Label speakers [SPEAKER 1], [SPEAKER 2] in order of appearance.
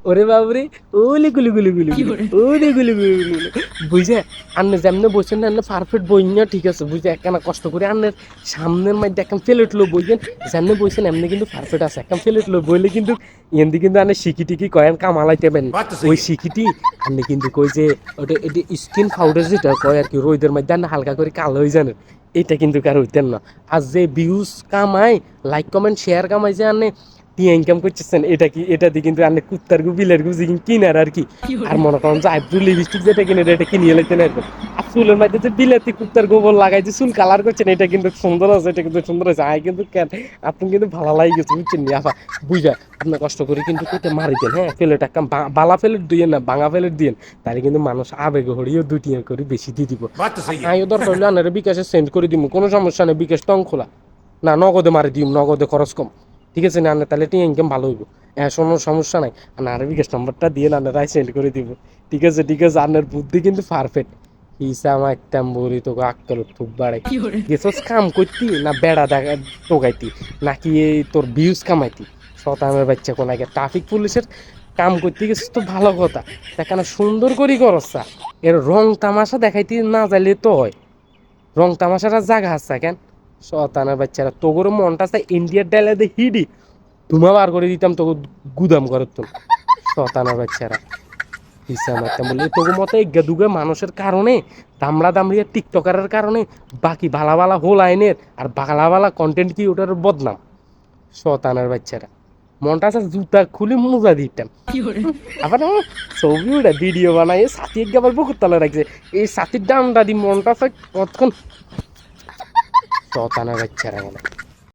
[SPEAKER 1] ওরে বাবরে, ওলি গুলি গুলি গুলি গুলি, ওলি গুলি গুলি গুলি গুলি। বুঝে আন্নে যেমনে বসছেন না আন্নে পারফেক্ট বই না, ঠিক আছে বুঝে একখানা কষ্ট করে আন্নের সামনের মধ্যে একখান ফেলেট লো বইছেন, যেমনে বইছেন এমনি কিন্তু পারফেক্ট আছে, একখান ফেলেট লো বইলে কিন্তু এমনি কিন্তু আন্নে শিখি টিকি কয়েন কামালাইতে পারেন।
[SPEAKER 2] बात तो
[SPEAKER 1] ওই
[SPEAKER 2] सही है।
[SPEAKER 1] শিখিটি আন্নে কিন্তু কই যে ওটা এটি স্কিন পাউডার যেটা কয় আর কি, রোদের মধ্যে আন্নে হালকা করে কালো হয়ে জানেন, এটা কিন্তু কার হইতেন না। আর যে ভিউজ কামাই, লাইক কমেন্ট শেয়ার কামাই যে আন্নে টিয়া ইনকাম করতেছেন, এটা কি এটা দিয়ে কিন্তু আন্নে কুত্তার গু বিলের গু জিগিন কিনার আর কি। আর মনে করেন যে আইব্রু লিপস্টিক যেটা কিনে এটা কিনিয়ে লাইতে না। আর চুলের মধ্যে যে বিলাতি কুত্তার গোবর লাগাই যে চুল কালার করছেন, এটা কিন্তু সুন্দর আছে, এটা কিন্তু সুন্দর আছে। আয় কিন্তু কেন আপনি কিন্তু ভালো লাগে গেছে বুঝছেন নি আপা, বুঝা আপনি কষ্ট করে কিন্তু কেটে মারি দেন, হ্যাঁ প্লেট একটা বালা প্লেট দিয়ে না ভাঙা প্লেট দিয়ে, তাহলে কিন্তু মানুষ আবেগে হরিও দুটি করে বেশি দিয়ে দিব।
[SPEAKER 2] बात तो
[SPEAKER 1] আর
[SPEAKER 2] सही है।
[SPEAKER 1] আইও দরকার হলে আনারে বিকাশে সেন্ড করে দিব, কোনো সমস্যা নেই, বিকাশ টং খোলা না, নগদে মারি দিম, নগদে খরচ কম, ঠিক আছে না আনে তাহলে টি ইনকাম ভালো হইব। হ্যাঁ কোনো সমস্যা নাই, আর বিকাশ নম্বরটা দিয়ে না রায় সেন্ড করে দিব, ঠিক আছে ঠিক আছে। আপনার বুদ্ধি কিন্তু পারফেক্ট। হিসা মারতাম বলি তোকে আক্কেল খুব বাড়াই, গেছস কাম করতি না বেড়া দেখা টোকাইতি, নাকি এই তোর ভিউজ কামাইতি, শতানের বাচ্চা কোন আগে ট্রাফিক পুলিশের কাম করতে গেছিস তো ভালো কথা, দেখানা সুন্দর করি করসা, এর রং তামাশা দেখাইতে না যাইলে তো হয়, রং তামাশাটা জাগা আছে কেন, শতানের বাচ্চারা তোগর মনটা চাই ইন্ডিয়ার ডাইলে দে হিডি ধুমা বার করে দিতাম তোকে গুদাম করে তো, শতানের বাচ্চারা হিসা মারতাম বলি তোকে মতো এগা দুগে মানুষের কারণে, দামড়া দামড়িয়া টিকটকারের কারণে বাকি ভালা ভালা হোল আইনের আর ভালা ভালা কন্টেন্ট কি ওটার বদনাম, শতানের বাচ্চারা মনটা আছে জুতা খুলে মোজা দিতাম। আবার ছবি ওটা ভিডিও বানাই সাথী এক আবার বুকুর তলা রাখছে, এই সাথীর ডান্ডা দি মনটা আছে কতক্ষণ, শতানের বাচ্চারা মানে